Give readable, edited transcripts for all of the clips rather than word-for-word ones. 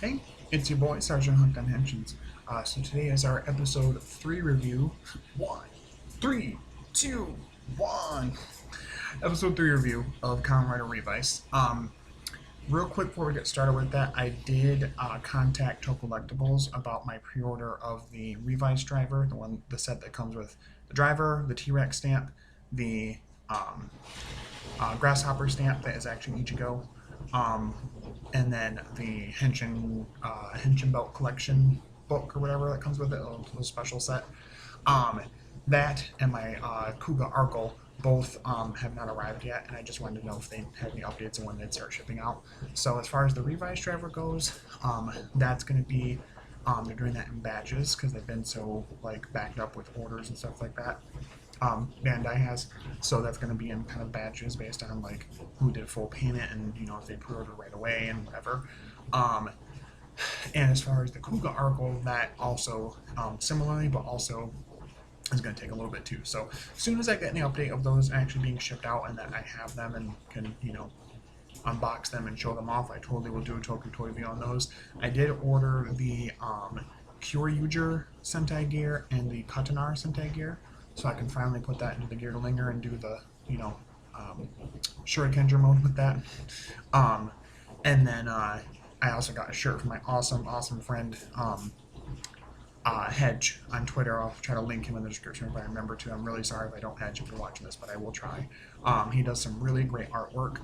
Hey, it's your boy Sergeant Hunt on Henshins. So today is our episode 3 review. One, three, two, one. Episode 3 review of Kamen Rider Revice. Real quick before we get started with that, I did contact Toe Collectibles about my pre-order of the Revice driver, the set that comes with the driver, the T-Rex stamp, the um, grasshopper stamp that is actually Ichigo, um, and then the Henshin belt collection book or whatever that comes with it, a little special set. Um, that and my Kuga Arkle both have not arrived yet, and I just wanted to know if they had any updates and when they'd start shipping out. So as far as the Revice driver goes, that's going to be they're doing that in batches because they've been so like backed up with orders and stuff like that. Bandai has, so that's going to be in kind of batches based on like who did full payment and if they pre-order right away and whatever. Um, and as far as the Kuga Arkle, that also similarly, but also is going to take a little bit too. So as soon as I get any update of those actually being shipped out and that I have them and can unbox them and show them off, I totally will do a Toku Toy View on those. I did order the Kyoryuger Sentai gear and the Katanar Sentai gear, so I can finally put that into the gear to linger and do the Shurikenger mode with that. And then I also got a shirt from my awesome friend Hedge on Twitter. I'll try to link him in the description if I remember to. I'm really sorry if I don't, Hedge, if you're watching this, but I will try. He does some really great artwork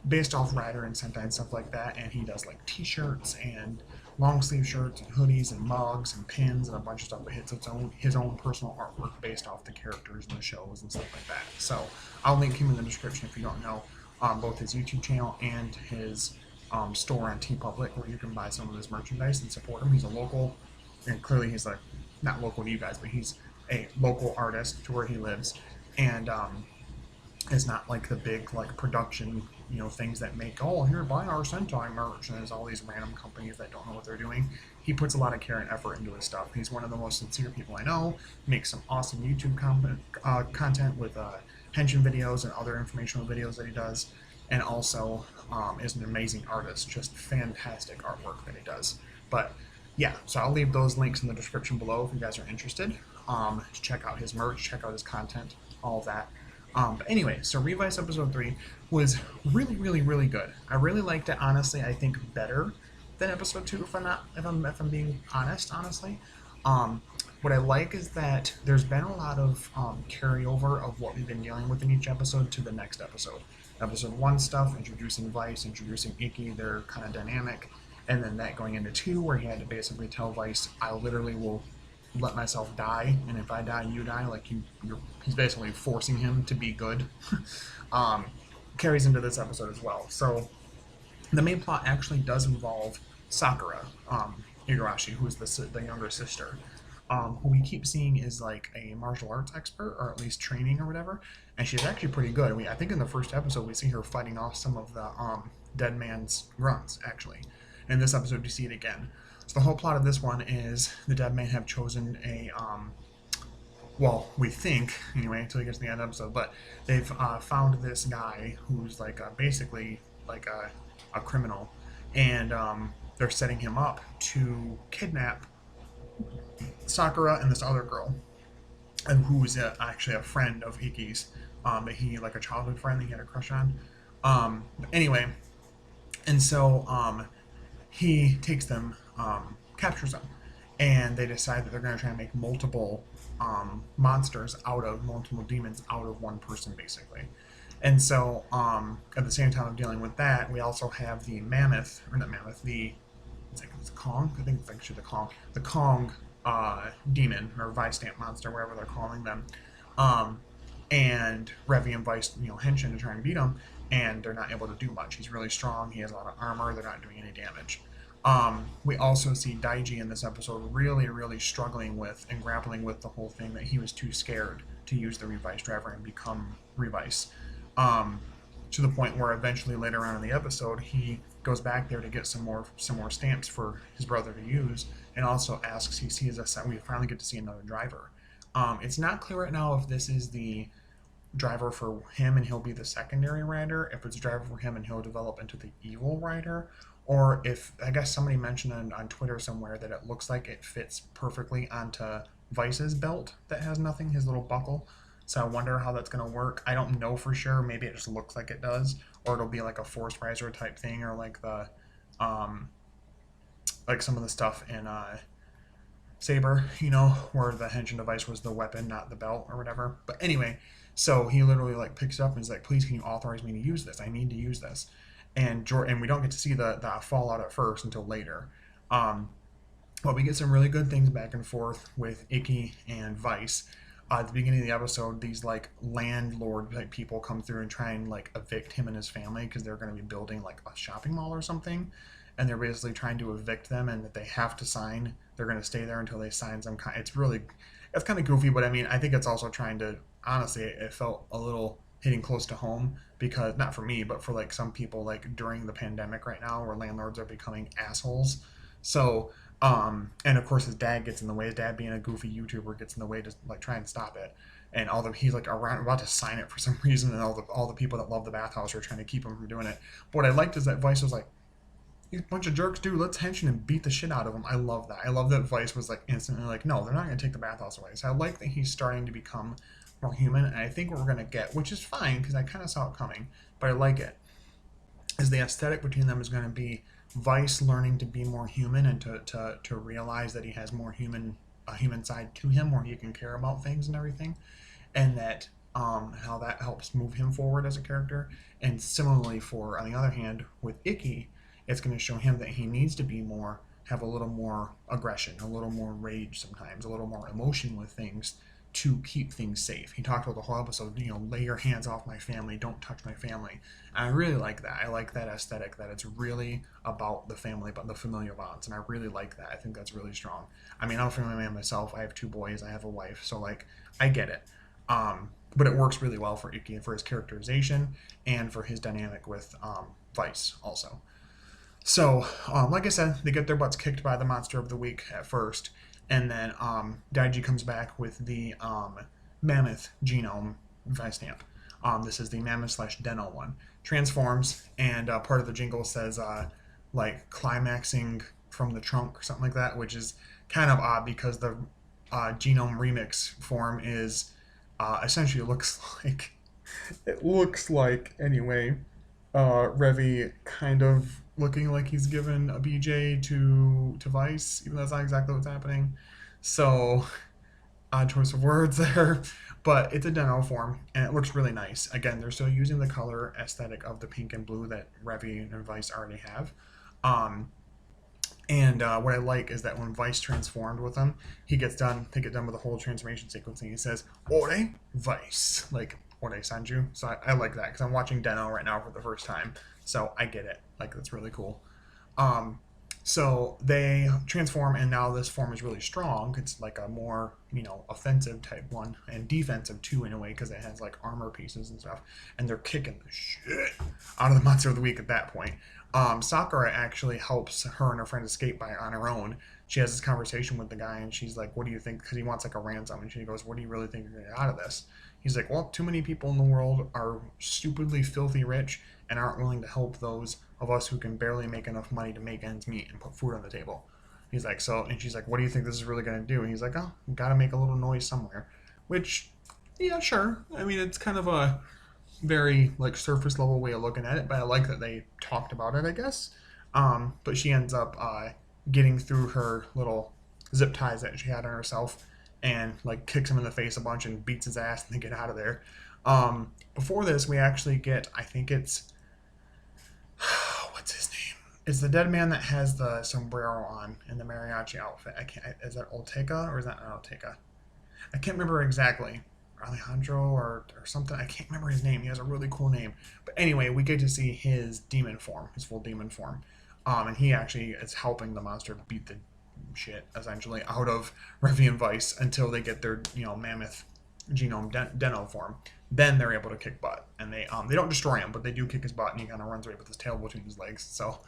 based off Rider and Sentai and stuff like that, and he does like t-shirts and long sleeve shirts and hoodies and mugs and pins and a bunch of stuff, but hits his own personal artwork based off the characters and the shows and stuff like that. So I'll link him in the description if you don't know, both his YouTube channel and his store on TeePublic, where you can buy some of his merchandise and support him. He's a local, and clearly he's like not local to you guys, but he's a local artist to where he lives, and it's not like the big like production things that make, oh, here, buy our Sentai merch, and there's all these random companies that don't know what they're doing. He puts a lot of care and effort into his stuff. He's one of the most sincere people I know, makes some awesome YouTube content with Henshin videos and other informational videos that he does, and also is an amazing artist, just fantastic artwork that he does. But yeah, so I'll leave those links in the description below if you guys are interested. Check out his merch, check out his content, all of that. But anyway, so Revice episode 3 was really good. I really liked it, honestly. I think better than episode 2, if I'm being honest, honestly. What I like is that there's been a lot of carryover of what we've been dealing with in each episode to the next episode. Episode 1 stuff, introducing Vice, introducing Iki, they're kind of dynamic. And then that going into 2, where he had to basically tell Vice, I literally will let myself die, and if I die, you die. Like he's basically forcing him to be good. Carries into this episode as well. So the main plot actually does involve Sakura, Igarashi, who is the younger sister, who we keep seeing is like a martial arts expert, or at least training or whatever, and she's actually pretty good. I think in the first episode we see her fighting off some of the dead man's grunts, actually. In this episode, you see it again. So the whole plot of this one is the dead men have chosen a, well, we think, anyway, until we get to the end of the episode, but they've found this guy who's like basically like a criminal, and they're setting him up to kidnap Sakura and this other girl, and who is actually a friend of Iki's, that he, like a childhood friend that he had a crush on. Anyway, and so he takes them, captures them, and they decide that they're going to try and make multiple multiple demons out of one person, basically. And so at the same time of dealing with that, we also have the it's Kong, I think it's actually the Kong demon, or Vice Stamp monster, wherever they're calling them, and Revi and Vice, Henshin to try and beat him, and they're not able to do much. He's really strong, he has a lot of armor, they're not doing any damage. We also see Daiji in this episode really struggling with and grappling with the whole thing that he was too scared to use the Revice driver and become Revice. To the point where eventually later on in the episode he goes back there to get some more stamps for his brother to use, and also asks, we finally get to see another driver. It's not clear right now if this is the driver for him and he'll be the secondary rider, if it's driver for him and he'll develop into the evil rider, or if I guess somebody mentioned on Twitter somewhere that it looks like it fits perfectly onto Vice's belt that has nothing, his little buckle. So I wonder how that's gonna work. I don't know for sure. Maybe it just looks like it does, or it'll be like a force riser type thing, or like the um, like some of the stuff in Saber, where the Hedge device was the weapon, not the belt or whatever. But anyway, so he literally like picks it up and is like, "Please, can you authorize me to use this? I need to use this." And we don't get to see the fallout at first until later. Um, but we get some really good things back and forth with Icky and Vice. At the beginning of the episode, these like landlord type people come through and try and like evict him and his family because they're going to be building like a shopping mall or something, and they're basically trying to evict them and that they have to sign. They're going to stay there until they sign some kind. It's kind of goofy, but I mean, I think it's also trying to. Honestly, it felt a little hitting close to home because not for me, but for like some people, like during the pandemic right now, where landlords are becoming assholes. So and of course his dad gets in the way. His dad being a goofy YouTuber gets in the way to like try and stop it. And he's like around about to sign it for some reason, and all the people that love the bathhouse are trying to keep him from doing it. But what I liked is that Vice was like, "You bunch of jerks, dude, let's hench and beat the shit out of them." I love that. I love that Vice was like instantly like, "No, they're not going to take the bathhouse away." So I like that he's starting to become more human, and I think what we're going to get, which is fine because I kind of saw it coming, but I like it, is the aesthetic between them is going to be Vice learning to be more human and to realize that he has more a human side to him where he can care about things and everything, and that how that helps move him forward as a character. And similarly for, on the other hand, with Icky, it's going to show him that he needs to be more, have a little more aggression, a little more rage sometimes, a little more emotion with things to keep things safe. He talked about the whole episode, lay your hands off my family, don't touch my family. And I really like that. I like that aesthetic, that it's really about the family, about the familiar bonds. And I really like that. I think that's really strong. I mean, I'm a family man myself. I have 2 boys. I have a wife. So, like, I get it. But it works really well for Icky and for his characterization and for his dynamic with Vice also. So, like I said, they get their butts kicked by the monster of the week at first, and then Daiji comes back with the mammoth genome stamp. This is the mammoth slash Deno one. Transforms, and part of the jingle says like climaxing from the trunk or something like that, which is kind of odd because the genome remix form is essentially it looks like anyway Revi kind of looking like he's given a BJ to Vice, even though that's not exactly what's happening. So, odd choice of words there, but it's a Deno form and it looks really nice. Again, they're still using the color aesthetic of the pink and blue that Revi and Vice already have. And what I like is that when Vice transformed with him, they get done with the whole transformation sequence and he says, "Ore, Vice." Like, Ore Sanju. So I like that because I'm watching Deno right now for the first time. So I get it. Like, that's really cool. So they transform, and now this form is really strong. It's like a more, offensive type one, and defensive too in a way, because it has like armor pieces and stuff. And they're kicking the shit out of the monster of the week at that point. Sakura actually helps her and her friend escape on her own. She has this conversation with the guy, and she's like, "What do you think?" Because he wants like a ransom, and she goes, "What do you really think you're gonna get out of this?" He's like, "Well, too many people in the world are stupidly filthy rich and aren't willing to help those of us who can barely make enough money to make ends meet and put food on the table." He's like, and she's like, "What do you think this is really going to do?" And he's like, "Oh, we got to make a little noise somewhere." Which, yeah, sure. I mean, it's kind of a very like surface level way of looking at it, but I like that they talked about it, I guess. But she ends up getting through her little zip ties that she had on herself and like kicks him in the face a bunch and beats his ass and they get out of there. Before this, we actually get, I think it's what's his name? It's the dead man that has the sombrero on in the mariachi outfit. Is that Oltega or is that not Oltega? I can't remember exactly. Alejandro or something. I can't remember his name. He has a really cool name. But anyway, we get to see his demon form, his full demon form. And he actually is helping the monster beat the shit, essentially, out of Revi and Vice until they get their, mammoth genome Deno form. Then they're able to kick butt. And they don't destroy him, but they do kick his butt, and he kind of runs away with his tail between his legs. So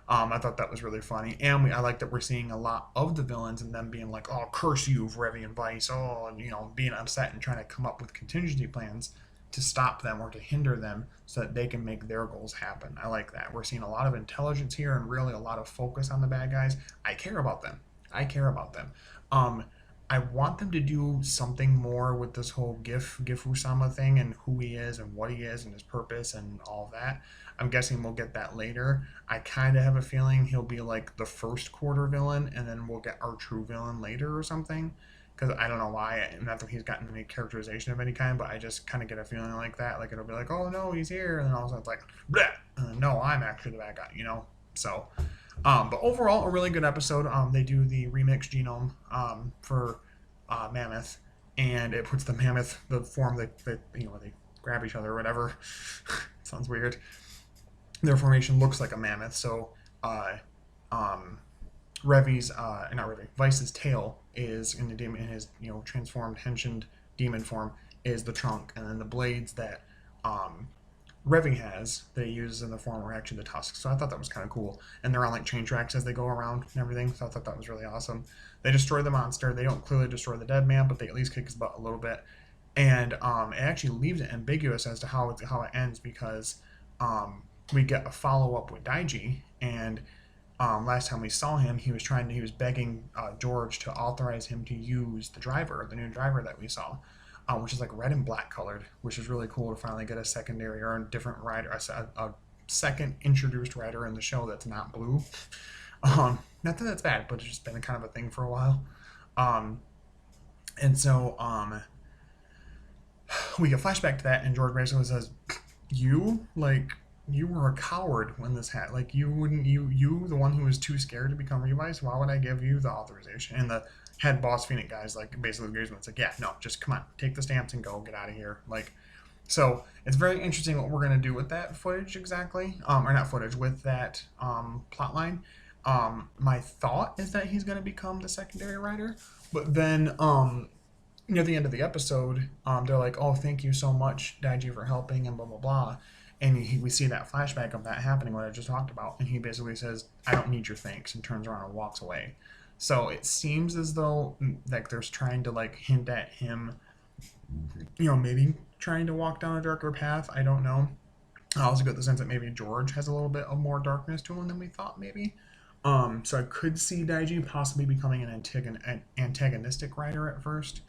I thought that was really funny. And I like that we're seeing a lot of the villains and them being like, "Oh, curse you, Revi and Vice." Oh, and, being upset and trying to come up with contingency plans to stop them or to hinder them so that they can make their goals happen. I like that. We're seeing a lot of intelligence here and really a lot of focus on the bad guys. I care about them. I care about them. Um, I want them to do something more with this whole Gif Usama thing and who he is and what he is and his purpose and all that. I'm guessing we'll get that later. I kind of have a feeling he'll be like the first quarter villain, and then we'll get our true villain later or something. Because I don't know why, not that he's gotten any characterization of any kind, but I just kind of get a feeling like that. Like it'll be like, oh no, he's here, and then all of a sudden it's like, bleh, no, I'm actually the bad guy, you know. So, but overall, a really good episode. They do the remix genome for Mammoth, and it puts the Mammoth, the form that you know they grab each other or whatever. Sounds weird. Their formation looks like a mammoth, so Revi's, not Revi, Vice's tail is in the demon, in his transformed henchioned demon form is the trunk, and then the blades that Revi has that he uses in the form are actually the tusks. So I thought that was kind of cool, and they're on like chain tracks as they go around and everything. So I thought that was really awesome. They destroy the monster. They don't clearly destroy the dead man, but they at least kick his butt a little bit, and it actually leaves it ambiguous as to how it ends because we get a follow up with Daiji and. Last time we saw him, he was begging George to authorize him to use the new driver that we saw, which is like red and black colored, which is really cool to finally get a secondary or a different rider, a second introduced rider in the show that's not blue. Not that that's bad, but it's just been kind of a thing for a while. And so we get flashback to that, and George basically says, you were a coward when this happened. Like you wouldn't, you the one who was too scared to become Revice. Why would I give you the authorization? And the head boss Phoenix guys like basically agrees with it. It's like, yeah, no, just come on, take the stamps and go, get out of here. Like, so it's very interesting what we're gonna do with that footage exactly, or not footage with that plot line. My thought is that he's gonna become the secondary writer, but then near the end of the episode, they're like, oh, thank you so much, Daiji, for helping and blah blah blah. And we see that flashback of that happening, what I just talked about. And he basically says, I don't need your thanks, and turns around and walks away. So it seems as though like there's trying to like hint at him, maybe trying to walk down a darker path. I don't know. I also get the sense that maybe George has a little bit of more darkness to him than we thought maybe. So I could see Daiji possibly becoming an antagonistic writer at first.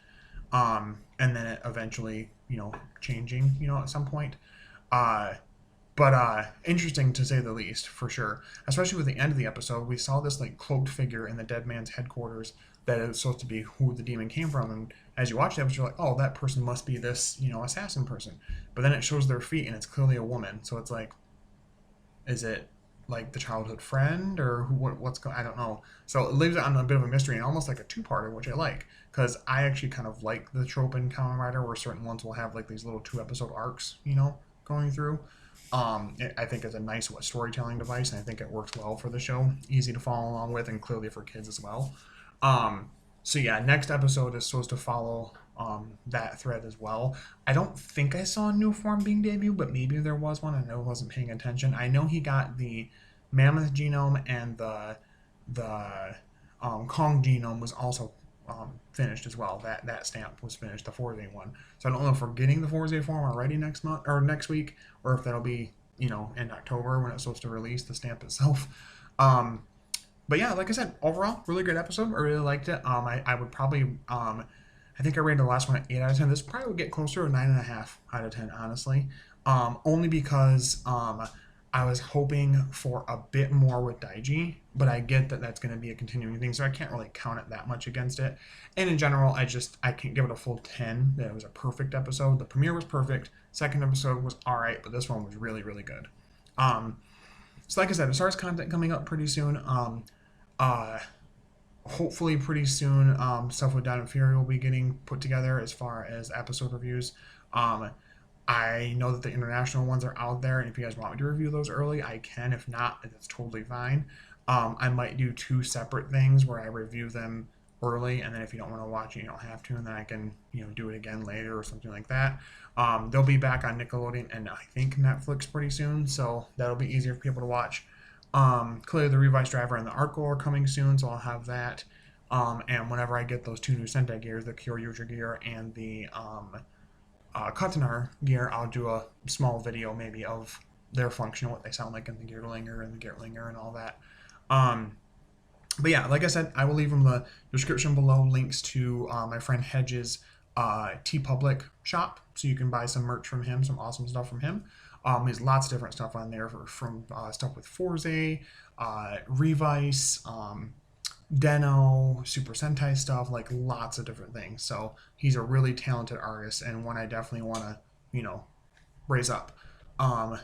And then it eventually, changing, at some point. But interesting to say the least, for sure. Especially with the end of the episode, we saw this like cloaked figure in the dead man's headquarters that is supposed to be who the demon came from. And as you watch the episode, you're like, oh, that person must be this, assassin person. But then it shows their feet, and it's clearly a woman. So it's like, is it like the childhood friend or what's going? I don't know. So it leaves it on a bit of a mystery and almost like a two-parter, which I like because I actually kind of like the trope in Kamen Rider where certain ones will have like these little 2-episode arcs, going through. I think it's a nice storytelling device, and I think it works well for the show. Easy to follow along with, and clearly for kids as well. So yeah, next episode is supposed to follow that thread as well. I don't think I saw a new form being debuted, but maybe there was one. I know I wasn't paying attention. I know he got the Mammoth genome, and the Kong genome was also finished as well. That stamp was finished, the Forze one. So I don't know if we're getting the Forze form already next month or next week, or if that'll be in October when it's supposed to release the stamp itself. But yeah, like I said, overall, really good episode. I really liked it. I would probably I think I rated the last one at 8 out of 10. This probably would get closer to 9.5 out of 10, honestly. Only because I was hoping for a bit more with Daiji, but I get that that's going to be a continuing thing, so I can't really count it that much against it. And in general, I can't give it a full 10. That it was a perfect episode. The premiere was perfect. Second episode was all right, but this one was really, really good. So like I said, as far as content coming up pretty soon, hopefully pretty soon, stuff with Down and Fury will be getting put together as far as episode reviews. I know that the international ones are out there, and if you guys want me to review those early, I can. If not, that's totally fine. I might do 2 separate things where I review them early, and then if you don't want to watch it, you don't have to, and then I can, do it again later or something like that. They'll be back on Nickelodeon and I think Netflix pretty soon, so that'll be easier for people to watch. Clearly the Revice driver and the Arco are coming soon, so I'll have that. And whenever I get those 2 new Sentai gears, the Kyoryuger gear and the Katanar gear, I'll do a small video maybe of their function, what they sound like in the Gearlinger and the Gearlinger and all that. But yeah, like I said, I will leave in the description below links to my friend Hedge's TeePublic shop, so you can buy some merch from him, some awesome stuff from him. There's lots of different stuff on there from stuff with Forze, Revice, Deno, Super Sentai stuff, like lots of different things. So he's a really talented artist and one I definitely want to, raise up.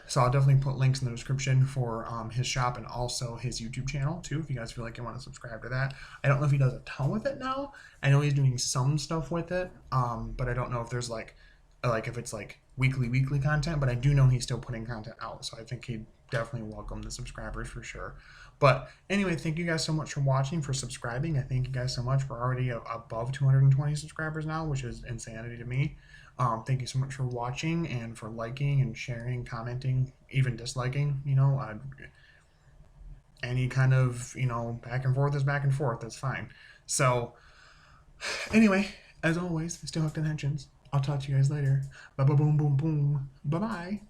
So I'll definitely put links in the description for his shop and also his YouTube channel too, if you guys feel like you want to subscribe to that. I don't know if he does a ton with it now. I know he's doing some stuff with it, but I don't know if there's like if it's like weekly content. But I do know he's still putting content out, so I think he'd definitely welcome the subscribers for sure. But anyway, thank you guys so much for watching, for subscribing. I thank you guys so much. We're already above 220 subscribers now, which is insanity to me. Thank you so much for watching and for liking and sharing, commenting, even disliking. Any kind of back and forth is back and forth. That's fine. So anyway, as always, stay hooked on Henshins. I'll talk to you guys later. Bye bye boom boom boom. Bye bye.